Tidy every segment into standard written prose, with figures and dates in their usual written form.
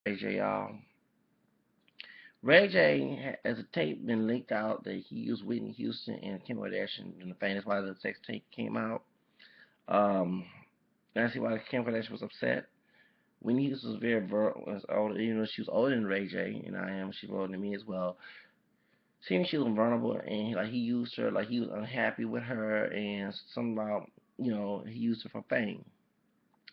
Ray J, Ray J, as a tape been leaked out that he used Whitney Houston and Kim Kardashian in the fame. That's why the sex tape came out. Um, I see why Kim Kardashian was upset. Whitney Houston was was older, she was older than Ray J, and I am. She was older than me as well. Seeing she was vulnerable, and like he used her, like he was unhappy with her, and something about he used her for fame.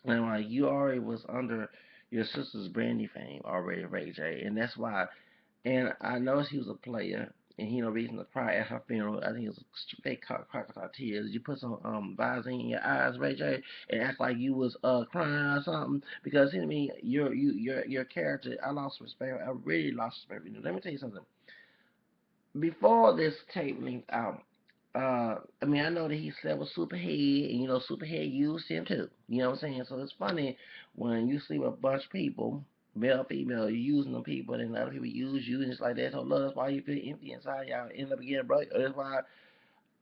And like you already was under your sister's Brandy fame already, Ray J, and that's why. And I noticed he was a player, and he no reason to cry at her funeral. I think it was fake crocodile tears. You put some Visine in your eyes, Ray J, and act like you was crying or something. Because I mean, your character, I lost respect. I really lost respect. Let me tell you something. Before this tape linked out, I mean, I know that he slept with Superhead, and Superhead used him too. You know what I'm saying? So it's funny when you sleep with a bunch of people, male, female, you using them people, and other people use you, and it's like that. So look, that's why you feel empty inside. Y'all end up getting broke. That's why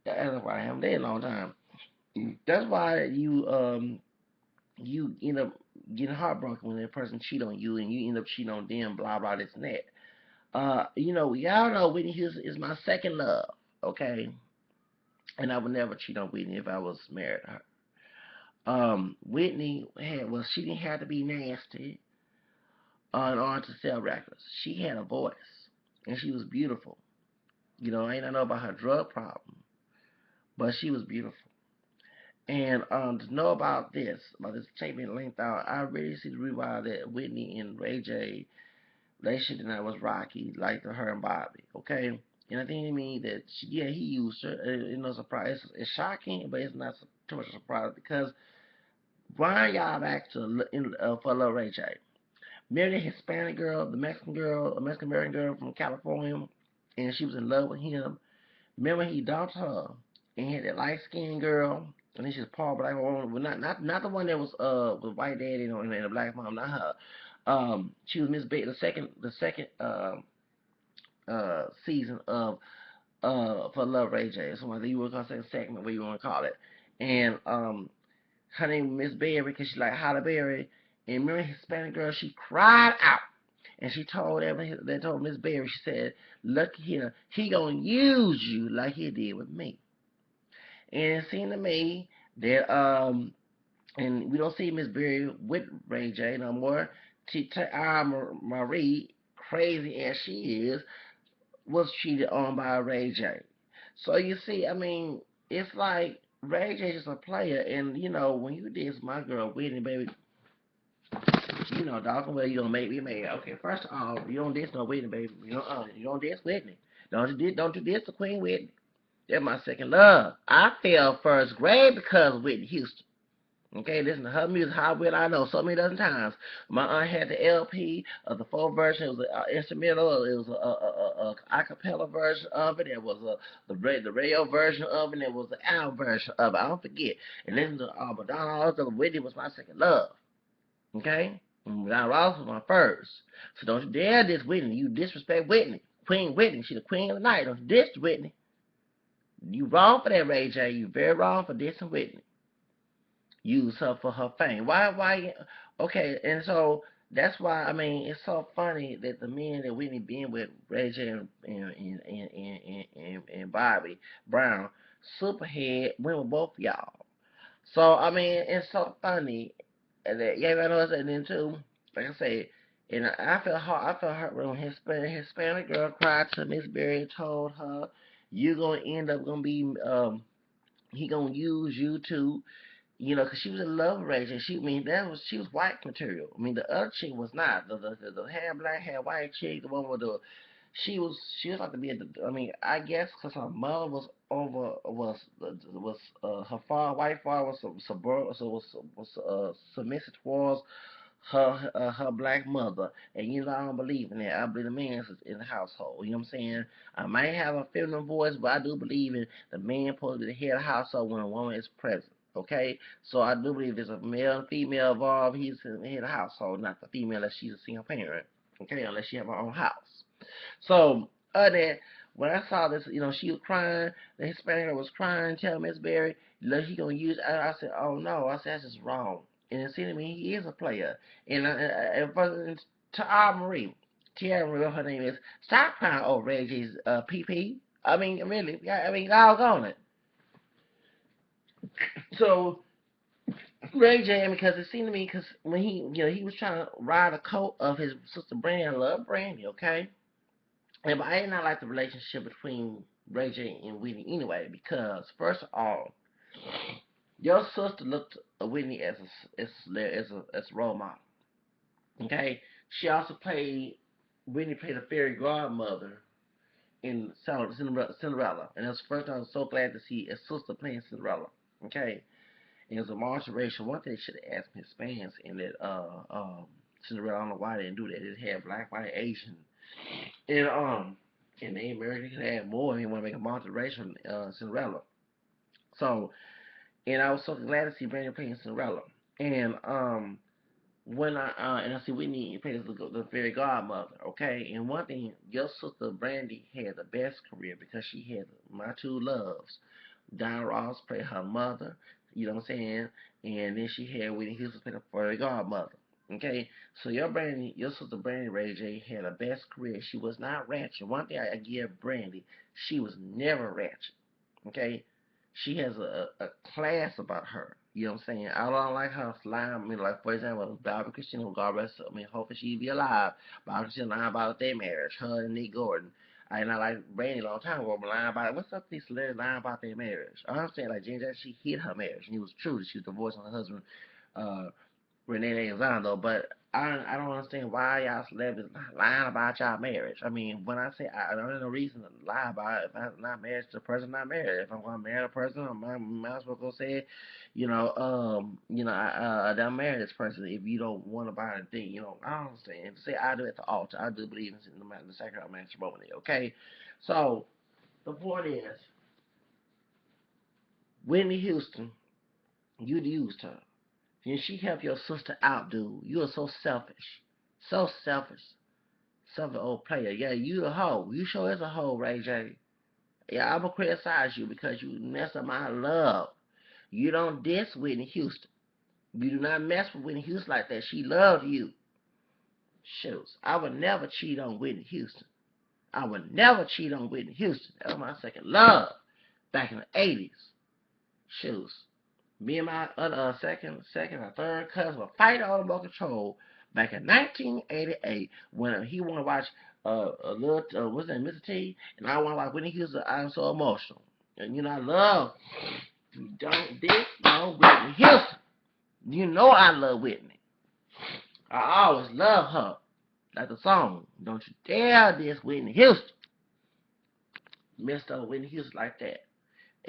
I haven't dated a long time. That's why you end up getting heartbroken when that person cheat on you, and you end up cheating on them. Blah blah this and that. Y'all know Whitney Houston is my second love. Okay, and I would never cheat on Whitney if I was married to her. Whitney she didn't have to be nasty in order to sell records. She had a voice, and she was beautiful. I ain't know about her drug problem, but she was beautiful. And to know about this statement linked out, I really see the reason why that Whitney and Ray J relationship that was rocky, like the her and Bobby. Okay. And I think it means that he used her. No surprise. It's shocking, but it's not too much of a surprise because Brian y'all back to for Lil Ray J. Married a Hispanic girl, the Mexican girl, a Mexican American girl from California, and she was in love with him. Remember he dumped her and he had that light skinned girl, and then she's part black woman, but not the one that was with white daddy and a black mom, not her. She was Miss Bay, the second season of for Love Ray J. So whether you were gonna say segment, what you want to call it, and her name was Miss Berry because she like Halle Berry. And remember Hispanic girl, she cried out. And she told they told Miss Berry, she said, look here, he gonna use you like he did with me. And it seemed to me that and we don't see Miss Berry with Ray J no more. Marie, crazy as she is, was cheated on by Ray J. So you see, I mean, it's like Ray J is a player, and when you diss my girl Whitney, baby, dog, well, you gonna make me mad. Okay, first of all, you don't diss no Whitney, baby. You don't diss Whitney. Don't you diss the Queen Whitney. That's my second love. I fell first grade because of Whitney Houston. Okay, listen to her music, how well I know, so many dozen times. My aunt had the LP of the full version. It was an instrumental. It was a acapella version of it. It was the radio version of it. It was the album version of it. I don't forget. And listen to Madonna. Whitney was my second love. Okay, and Madonna Ross was my first. So don't you dare diss Whitney. You disrespect Whitney, Queen Whitney. She's the queen of the night. Don't you diss Whitney. You wrong for that, Ray J. You very wrong for dissing Whitney. Use her for her fame. Why? Okay, and so that's why I mean it's so funny that the men that Whitney been with, Ray J and Bobby Brown, Superhead went with both of y'all. So I mean it's so funny that I know and then too, like I said, and I felt hard. I felt hurt when Hispanic girl cried to Miss Berry and told her, "You gonna end up gonna be he gonna use you too." Because she was in love with Rachel. She was white material. I mean, the other chick was not. The hair black, hair white chick, the one with the, she was like to be. I mean, I guess because her mother was her father, white father was submissive towards her black mother. And I don't believe in that. I believe the man is in the household. You know what I'm saying? I might have a feminine voice, but I do believe in the man supposed to be the head of the household when a woman is present. Okay, so I do believe there's a male and female involved. He's in the head of the household, not the female unless she's a single parent. Okay, unless she have her own house. So other than when I saw this, she was crying. The Hispanic girl was crying, telling Miss Berry, look, he gonna use. I said, oh no, I said that's just wrong. And it seemed to me he is a player. And To Marie, Tiara Marie, her name is. Stop crying over Reggie's PP. I mean, really, yeah, I mean, doggone it. So Ray J, because it seemed to me, because when he was trying to ride a coat of his sister Brandy, I love Brandy, okay? And but I did not like the relationship between Ray J and Whitney anyway, because first of all, your sister looked at Whitney as a role model, okay? She also Whitney played a fairy godmother in Cinderella, and it was the first time I was so glad to see a sister playing Cinderella, okay? And as a multiracial, one thing they should have asked Hispanics in that Cinderella. I don't know why they didn't do that. They had black, white, Asian, and the American could have more. And they want to make a multiracial Cinderella. So, and I was so glad to see Brandy playing Cinderella. And when I see Whitney play the fairy godmother, okay. And one thing, your sister Brandy had the best career because she had my two loves. Diana Ross played her mother, you know what I'm saying, and then she had Whitney Houston play the fairy godmother. Okay, so your sister Brandy Ray J had the best career. She was not ratchet. One thing I give Brandy, she was never ratchet. Okay, she has a class about her. You know what I'm saying? I don't like her slime. I mean, like for example, Barbara Christina, God rest her. I mean, hopefully she be alive. Barbara Christina lying about their marriage, her and Nick Gordon. I not like Brandy a long time ago, but lying about what's up with these celebrities lying about their marriage? I understand like James Jackson, she hid her marriage, and it was true. She was divorcing her husband, uh, Renee Elizondo, but I don't understand why y'all celebrities lying about y'all marriage. I mean, when I say I don't have no reason to lie about it. If I'm not married to the person, I'm not married. If I'm going to marry a person, I might as well go say, I'm married this person. If you don't want to buy a thing, I don't understand. To say I do at the altar, I do believe in the sacrament of matrimony. Okay, so the point is, Whitney Houston, you used her. And she helped your sister out, dude. You are so selfish. So selfish. Selfish old player. Yeah, you a hoe. You sure is a hoe, Ray J. Yeah, I'm gonna criticize you because you mess up my love. You don't diss Whitney Houston. You do not mess with Whitney Houston like that. She loved you. Shoot. I would never cheat on Whitney Houston. I would never cheat on Whitney Houston. That was my second love. Back in the 80s. Shoot. Me and my other second or third cousin were fighting on remote control back in 1988 when he wanted to watch a little what's that, Mr. T, and I want to watch Whitney Houston. I'm so emotional, and I love you don't this Whitney Houston. You know I love Whitney. I always love her. Like the song, don't you dare diss Whitney Houston. Messed up Whitney Houston like that.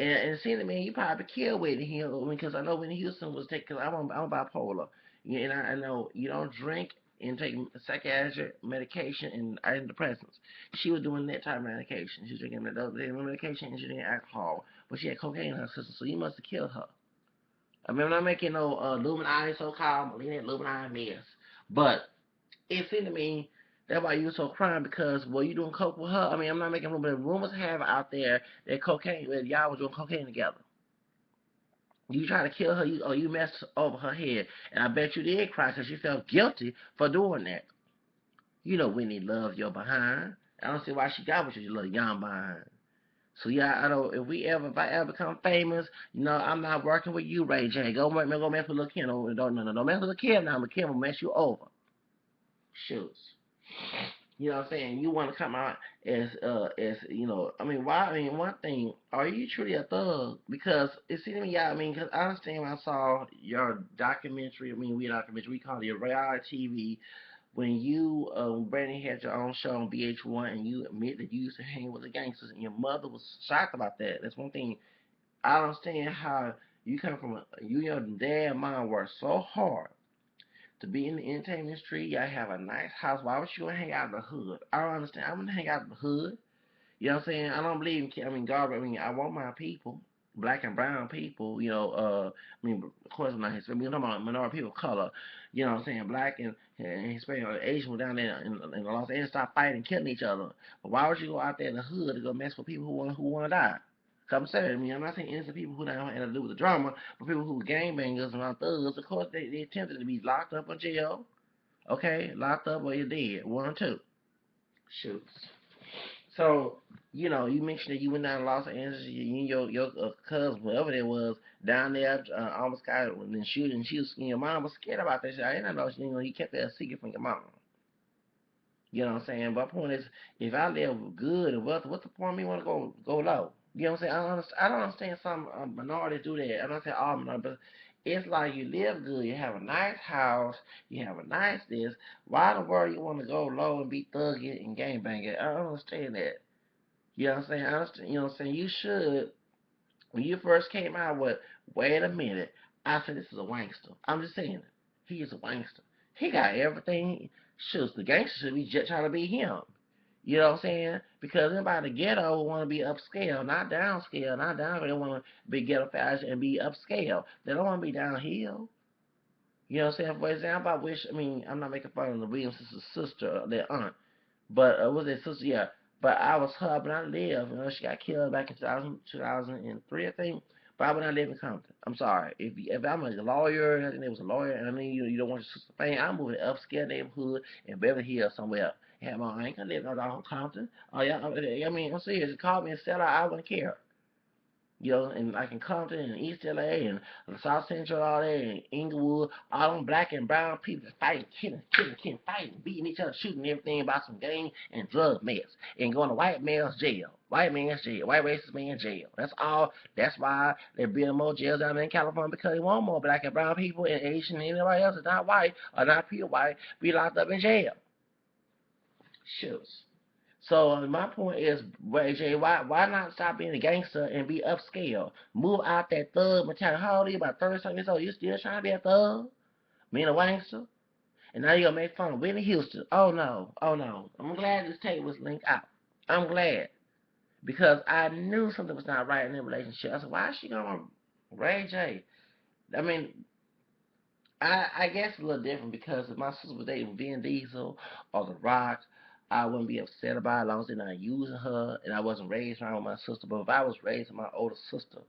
And it seemed to me you probably killed Whitney Houston because I know Whitney Houston was taking. Cause I'm bipolar, and I know you don't drink and take psychiatric medication and antidepressants. She was doing that type of medication. She was drinking those medication and she drinking alcohol, but she had cocaine in her system. So you must have killed her. I mean, I'm not making no Illuminati so-called Melina Illuminati mess, but it seemed to me that's why you were so crying because you doing coke with her. I mean, I'm not making rumors, but rumors have out there that y'all was doing cocaine together. You try to kill her, you messed over her head, and I bet you did cry because you felt guilty for doing that. You know Whitney loves your behind. I don't see why she got with you, you little young behind. So yeah, I don't. If I ever become famous, I'm not working with you, Ray J. Go mess with Lil' Kim. Don't mess with Lil' Kim now. Lil' Kim will mess you over. Shoot. You know what I'm saying? You want to come out I mean, why? I mean, one thing, are you truly a thug? Because it seems to me, yeah, I mean, because I understand when I saw your documentary, I mean, we call it reality TV, when you, Brandon had your own show on VH1 and you admit that you used to hang with the gangsters and your mother was shocked about that. That's one thing. I don't understand how you come from, you and your dad and mom worked so hard to be in the entertainment industry. Y'all have a nice house. Why would you want to hang out in the hood? I don't understand. I want to hang out in the hood. You know what I'm saying? I don't believe in, I mean, God, I mean, I want my people, black and brown people, I mean, of course, I'm not Hispanic. We're talking about minority people of color. You know what I'm saying? Black and Hispanic or Asian were down there in Los Angeles, stop fighting and killing each other. But why would you go out there in the hood to go mess with people who want to die? I'm saying, I mean, I'm not saying innocent people who don't have anything to do with the drama, but people who gangbangers and thugs, of course, they tempted to be locked up in jail. Okay, locked up or you're dead. One or two. Shoots. So, you mentioned that you went down to Los Angeles, you and your cousin, whoever it was, down there, almost got and shooting. Your mom was scared about that shit. I didn't know, you kept that a secret from your mom. You know what I'm saying? But my point is, if I live good and wealthy, what's the point of me want to go low? You know what I'm saying? I don't understand some minorities do that. I don't say all minorities, but it's like you live good, you have a nice house, you have a nice this. Why in the world you want to go low and be thuggy and gangbanging? I don't understand that. You know what I'm saying? I understand. You know what I'm saying? You should. When you first came out with, wait a minute, I said this is a wankster. I'm just saying it. He is a wankster. He got everything. Shoot, the gangster should be just trying to be him. You know what I'm saying? Because everybody in the ghetto want to be upscale, not downscale, not down. They want to be ghetto fashion and be upscale. They don't want to be downhill. You know what I'm saying? For example, I'm not making fun of the Williams' sister, their aunt. But was it sister? Yeah. But I was her when I lived. She got killed back in 2003, I think. But I would not live in Compton. I'm sorry. If I'm a lawyer, I think there was a lawyer, and I mean you don't want your sister fame, I'm moving to upscale neighborhood in Beverly Hills somewhere else. Yeah, I ain't gonna live no down Compton. Oh yeah, I'm serious. Call me and sell out. I wouldn't care. And like in Compton and East LA and South Central, all that, and Inglewood, all them black and brown people fighting, killing, fighting, beating each other, shooting everything about some gang and drug mess, and going to white man's jail. White man's jail. White racist man's jail. That's all. That's why they're building more jails down there in California, because they want more black and brown people and Asian and anybody else that's not white or not pure white be locked up in jail. Shucks. So my point is, Ray J, why not stop being a gangster and be upscale? Move out that thug mentality. How old are you? About 30 something years old. You still trying to be a thug? Being a gangster? And now you gonna make fun of Whitney Houston. Oh no, oh no. I'm glad this tape was linked out. I'm glad. Because I knew something was not right in their relationship. I said, why is she going Ray J? I mean, I guess it's a little different, because if my sister was dating Vin Diesel or The Rock, I wouldn't be upset about it as long as they're not using her and I wasn't raised around with my sister. But if I was raised with my older sister,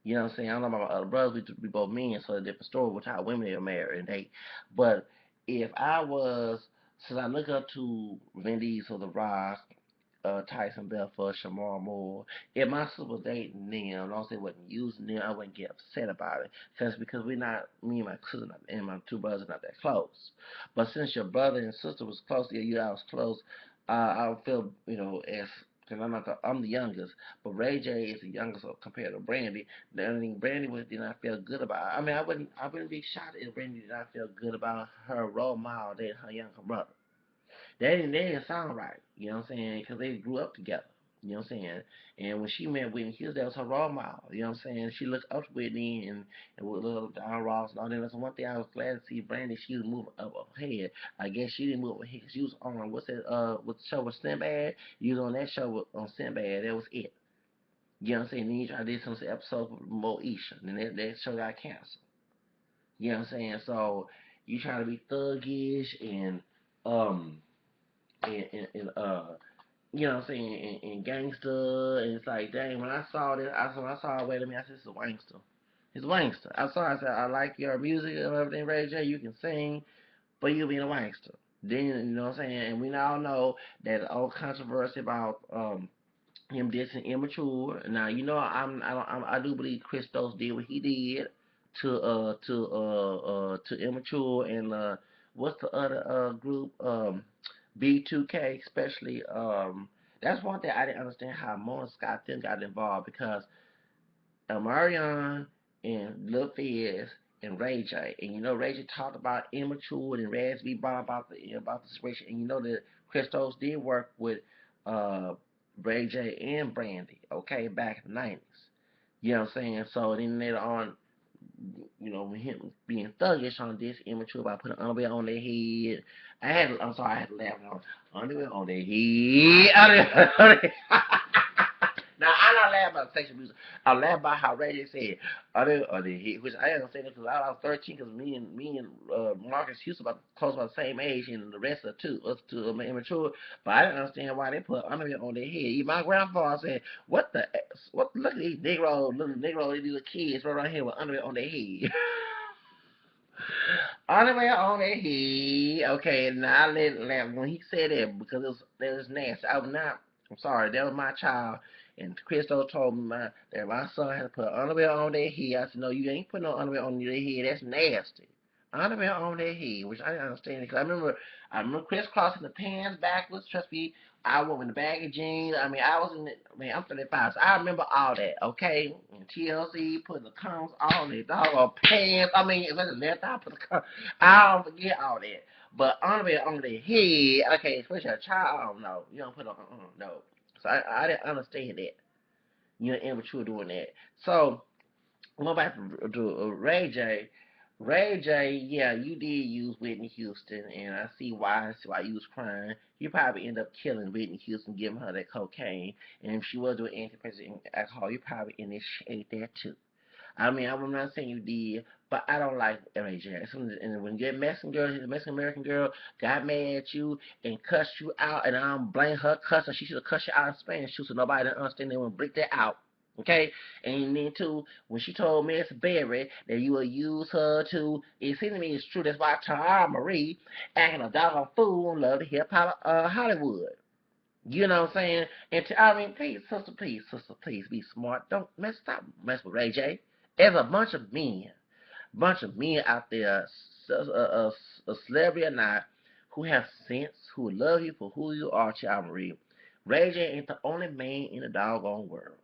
you know what I'm saying? I don't know about my other brothers, we both men, so it's a different story with how women are married and date. But if I was, since I look up to Vin Diesel, The Rock, Tyson Belfort, Shamar Moore. If my sister was dating them, as long as they wasn't using them, I wouldn't get upset about it. Because we're not, me and my cousin and my two brothers are not that close. But since your brother and sister was close, yeah, you all was close, I would feel, as because I'm the youngest, but Ray J is the youngest compared to Brandy. The only thing Brandy did not feel good about. I mean, I wouldn't be shocked if Brandy did not feel good about her role model dating her younger brother. They didn't sound right, you know what I'm saying? Because they grew up together, you know what I'm saying? And when she met Whitney Houston, that was her role model, you know what I'm saying? She looked up to Whitney and with little Don Ross and all that. That's one thing I was glad to see Brandy. She was moving up ahead. I guess she didn't move ahead because she was on, what's that, what show with Sinbad? You was on that show on Sinbad. That was it. You know what I'm saying? Then you try to do some episodes with Moesha. And that show got canceled. You know what I'm saying? So you try to be thuggish um, and you know what I'm saying, and gangster, and it's like, dang, when I saw this, I saw, wait a minute, I said, it's a wankster. It's a wankster. I said, I like your music and everything, Ray J, you can sing, but you being a wankster. Then, you know what I'm saying, and we now know that old controversy about, him dissing immature. Now, I do believe Christos did what he did to immature and, what's the other, group, B2K, especially. That's one thing I didn't understand how Mona Scott then got involved, because Marion and Lil Fizz and Ray J. And Ray J talked about immature and Raz B brought about the situation. And that Christos did work with uh Ray J and Brandy, okay, back in the 90s. You know what I'm saying? So then later on, with him being thuggish on this, immature about putting underwear on their head. I'm sorry, I had to laugh on underwear on their head. Now, I'm not laughing about sexual abuse. I'm laughing about how Ray J said, which I didn't say this because I was 13, because me and Marcus Houston about close about the same age, and the rest are us two immature. But I didn't understand why they put underwear on their head. Even my grandfather said, look at these little Negro, these little kids right around here with underwear on their head. Underwear on their head. Okay, now when he said that because that was nasty. I was not. I'm sorry, that was my child. And Christo told me that my son had to put underwear on their head. I said, no, you ain't putting no underwear on their head. That's nasty. Underwear on their head, which I didn't understand because I remember crisscrossing the pants backwards. Trust me, I went in the bag of jeans. I mean, I'm 35, so I remember all that, okay? And TLC putting the combs on their doggone pants. I mean, if it's left, I put the combs. I don't forget all that. But underwear on their head, okay, especially a child, I don't know. You don't put on, no. So I didn't understand that. You know, immature doing that. So, going back to Ray J. Ray J, yeah, you did use Whitney Houston, and I see why. I see why you was crying. You probably end up killing Whitney Houston, giving her that cocaine, and if she was doing antidepressant alcohol, you probably initiate that too. I mean, I'm not saying you did, but I don't like Ray J. And when that Mexican girl, the Mexican American girl, got mad at you and cussed you out, and I don't blame her cussing. She should have cussed you out in Spanish too, so nobody didn't understand. They would break that out. Okay, and then too, when she told Miss Berry that you will use her to, it seems to me it's true. That's why Tara Marie acting a doggone fool and love the hip hop Hollywood. You know what I'm saying? And I mean, please, sister, please be smart. Don't stop mess with Ray J. There's a bunch of men out there, a celebrity or not, who have sense, who love you for who you are, Child Marie. Ray J ain't the only man in the doggone world.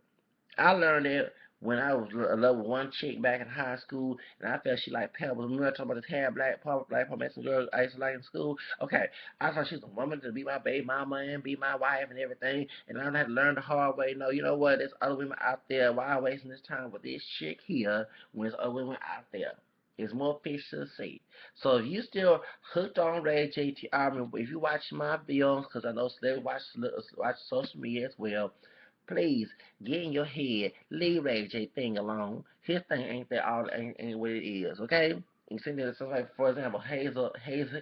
I learned it when I was in love with one chick back in high school, and I felt she like pebbles. Remember I talking about this hair black Mexican girl I used to like in school? Okay, I thought she was a woman to be my baby mama and be my wife and everything, and I had to learn the hard way. No, you know what? There's other women out there. Why am I wasting this time with this chick here when there's other women out there? There's more fish to see. So if you still hooked on Ray J, if you watch my videos, because I know celebrities watch social media as well, please get in your head. Leave Ray J thing alone. His thing ain't that all ain't what it is, okay? You see that so like for example, Hazel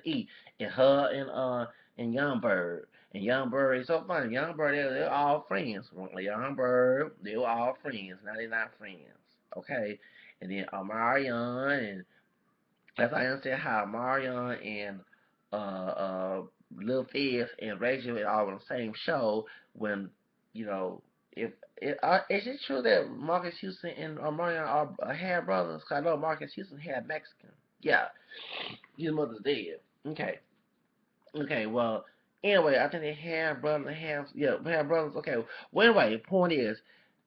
E and her and Young Bird. And Young Bird is so funny. Young Bird they're all friends. Young Bird, they were all friends. Now they're not friends. Okay? And then Omarion and that's why I understand how Marion and Lil Fizz and Ray J were all on the same show when, you know, if is it true that Marcus Houston and Marion are half brothers? 'Cause I know Marcus Houston had Mexican. Yeah, his mother's dead. Okay, okay. Well, anyway, I think they have brothers, have brothers. Okay. Well, anyway, the point is,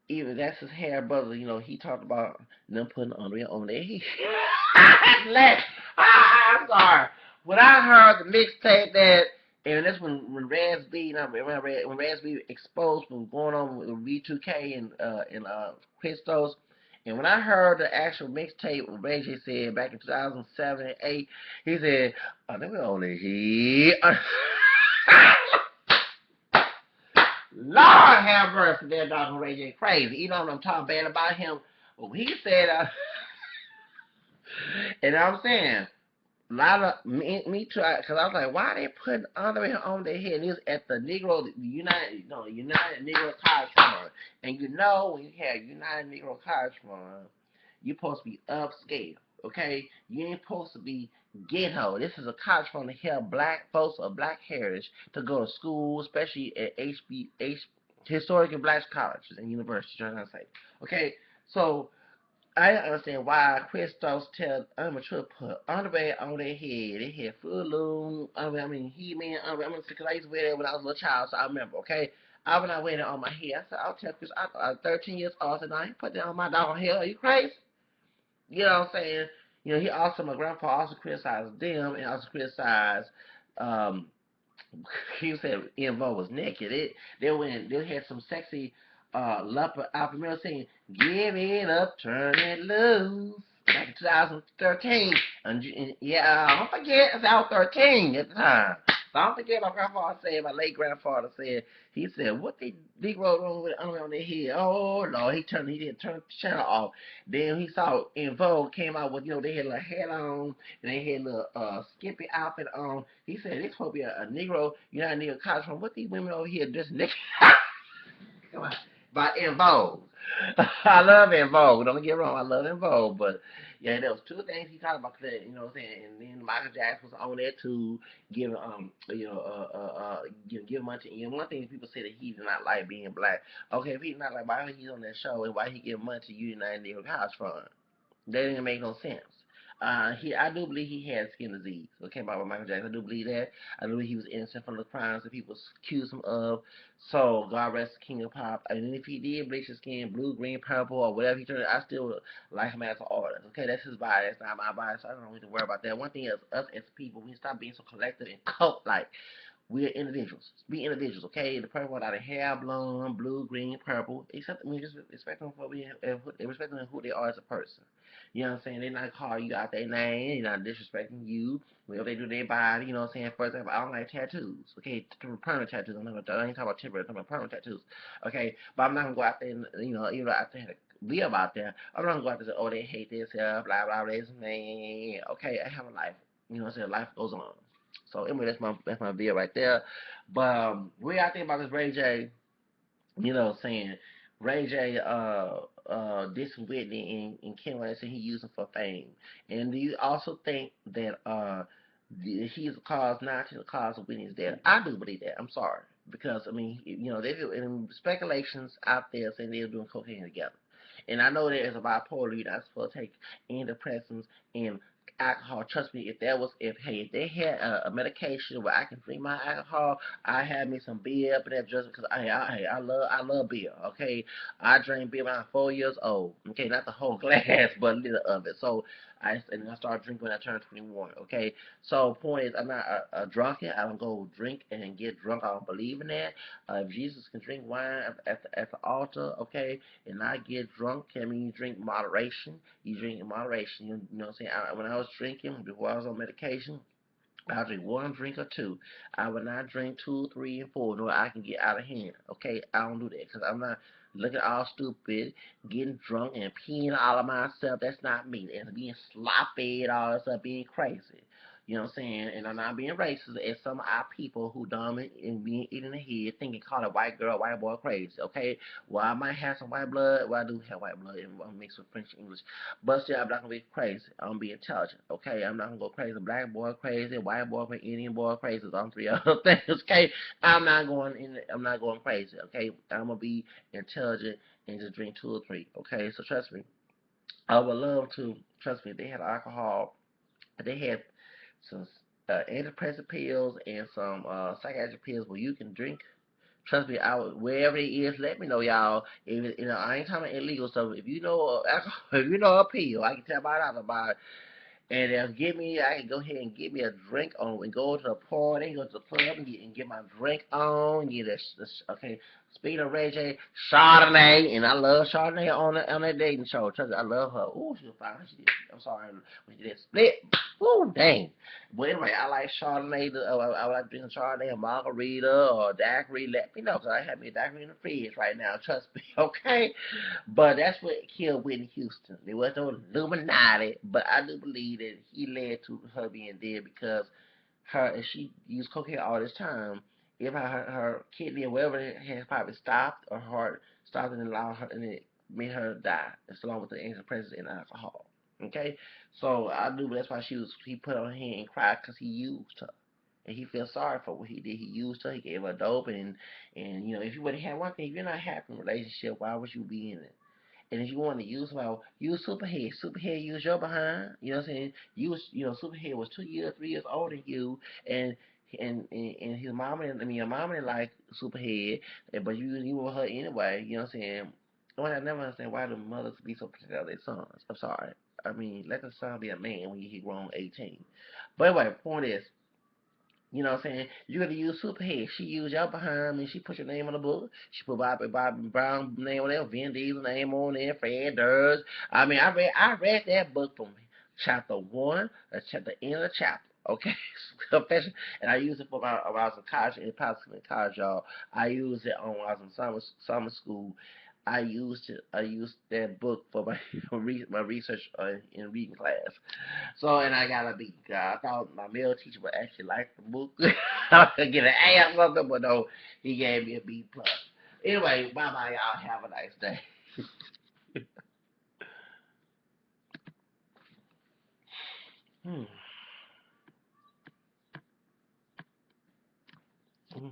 even that's his hair brother, you know, he talked about them putting underwear on their head. I'm sorry. When I heard the mixtape that, and that's when Raz B, when Raz B exposed from going on with V2K and Christos, and when I heard the actual mixtape, what Ray J said back in 2007 and 8, he said, underwear on their head. Lord have mercy, that dog Ray J crazy. You know what I'm talking bad about him? Well, he said, and I'm saying, a lot of me too, because I was like, why are they putting underwear on their head? And it was at the United Negro College Fund. And you know, when you have United Negro College Fund, you're supposed to be upscale, okay? You ain't supposed to be ghetto. This is a college fund to help black folks of black heritage to go to school, especially at historically black colleges and universities, you know what I'm saying? Okay, so I don't understand why Christos tell amateur to put underwear on their head. They had Fruit Loom, underwear, I mean, He-Man underwear. I'm because I used to wear that when I was a little child, so I remember, okay? I when I wear that on my head, I said, I'll tell Chris, I was 13 years old, I said, no, I ain't put that on my dog head. Are you crazy? You know what I'm saying? You know, my grandpa also criticized them and also criticized, um, he said Invo was naked. They had some sexy leopard outfit. Remember saying, "Give it up, turn it loose." Back in 2013, and yeah, don't forget, I was 13 at the time. So don't forget my grandfather said, my late grandfather said, he said, what the Negro doing with underwear on their head? Oh Lord, he didn't turn the channel off. Then he saw In Vogue came out with, you know, they had a little hat on and they had a little skimpy outfit on. He said, this supposed to be a Negro, United Negro College from what these women over here just naked. Come on. By In Vogue. I love In Vogue. Don't get me wrong, I love In Vogue, but Yeah, there was two things he talked about that, you know what I'm saying? And then Michael Jackson was on there too, giving giving money to, one thing people say that he did not like being black. Okay, if he not like, why he's on that show and why he give money to United Negro College Fund? That didn't make no sense. I do believe he had skin disease. Okay, about Michael Jackson, I do believe that. I do believe he was innocent from the crimes that people accused him of. So God rest the King of Pop. And if he did bleach his skin blue, green, purple, or whatever he turned, I still like him as an artist. Okay, that's his body. That's not my body. So I don't need to worry about that. One thing is, us as people, we stop being so collective and cult-like. We're individuals. Be individuals, okay? The person without a hair, blonde, blue, green, purple. Except, I mean, just respect them for being, respect them who they are as a person. You know what I'm saying? They're not calling you out their name. They're not disrespecting you. Whatever they do their body, you know what I'm saying? For example, I don't like tattoos, okay? Permanent tattoos. I ain't talking about temporary. I'm talking about permanent tattoos, okay? But I'm not gonna go out there and, even though I had to be about that, I'm not gonna go out there and say, oh, they hate this, blah, blah, blah, this, man. Okay, I have a life. You know what I'm saying? Life goes on. So anyway, that's my video right there. But we got to think about this Ray J. You know, saying Ray J. Dissing Whitney and Kim Kardashian, he used them for fame. And do you also think that he's the cause, not the cause of Whitney's death? I do believe that. I'm sorry, because I mean, there's speculations out there saying they're doing cocaine together. And I know there is a bipolar. You're not supposed to take antidepressants and alcohol. Trust me, if they had a medication where I can drink my alcohol, I had me some beer up in that just because I love beer. Okay, I drank beer when I was 4 years old. Okay, not the whole glass, but a little of it. So I started drinking when I turned 21. Okay, so point is, I'm not a drunkard. I don't go drink and get drunk. I don't believe in that. If Jesus can drink wine at the altar, okay, and not get drunk, I mean you drink moderation. You drink in moderation. You know what I'm saying? When I was drinking, before I was on medication, I'll drink one drink or two. I will not drink two, three, and four. No, I can get out of hand. Okay, I don't do that because I'm not looking all stupid, getting drunk and peeing all of myself. That's not me. And being sloppy and all that stuff, being crazy. You know what I'm saying? And I'm not being racist as some of our people who dumb and being eating the head, thinking call a white girl, white boy crazy. Okay, well I might have some white blood. Well I do have white blood and I'm mixed with French and English. But still, I'm not gonna be crazy. I'm gonna be intelligent. Okay, I'm not gonna go crazy. Black boy crazy, white boy crazy, Indian boy crazy. On three other things. Okay, I'm not going crazy. Okay, I'm gonna be intelligent and just drink two or three. Okay, so trust me. I would love to. Trust me. They had alcohol. They had some antidepressant pills and some psychiatric pills where you can drink. Trust me, wherever it is, let me know, y'all. If I ain't talking about illegal stuff. If you know alcohol, if you know a pill, I can tell about it. And I can go ahead and get me a drink on and go to the party, go to the club and get my drink on. Get this okay. Speaking of Ray J, Chardonnay, and I love Chardonnay on that dating show. Trust me, I love her. Ooh, she was fine. I'm sorry when she did split. Ooh, dang. But anyway, I like Chardonnay. I like drinking Chardonnay, a margarita or a daiquiri. Let me know, cause I have me a daiquiri in the fridge right now. Trust me, okay. But that's what killed Whitney Houston. There was no Illuminati, but I do believe that he led to her being dead because if she used cocaine all this time, if her kidney or whatever had probably stopped, or heart stopped and allowed her, and it made her die, along with the antidepressants and alcohol. Okay, so I knew that's why he put on her hand and cried because he used her. And he feels sorry for what he did. He used her. He gave her dope, and if you would have had one thing, if you're not happy in a relationship, why would you be in it? And if you want to use use Superhead. Superhead use your behind. You know what I'm saying? Superhead was 2 years, 3 years older than you, and and his mama, your mama didn't like Superhead, but you were her anyway. You know what I'm saying? Well, I never understand why the mothers be so protective of their sons. I'm sorry. I mean, let the son be a man when he grown 18. But anyway, point is, you know what I'm saying? You gotta use Superhead. She used your behind me. She put your name on the book. She put Bobby Brown name on there, Vin Diesel name on there, Fred Durst. I mean, I read that book from chapter one, the end of the chapter. Okay, confession, and I used it for when I was in college, in college, y'all. I used it when I was in summer school. I used that book for my my research in reading class. So, and I got a B. I thought my male teacher would actually like the book. I could get an A or something, but no, he gave me a B plus. Anyway, bye bye, y'all. Have a nice day. Hmm. Hmm.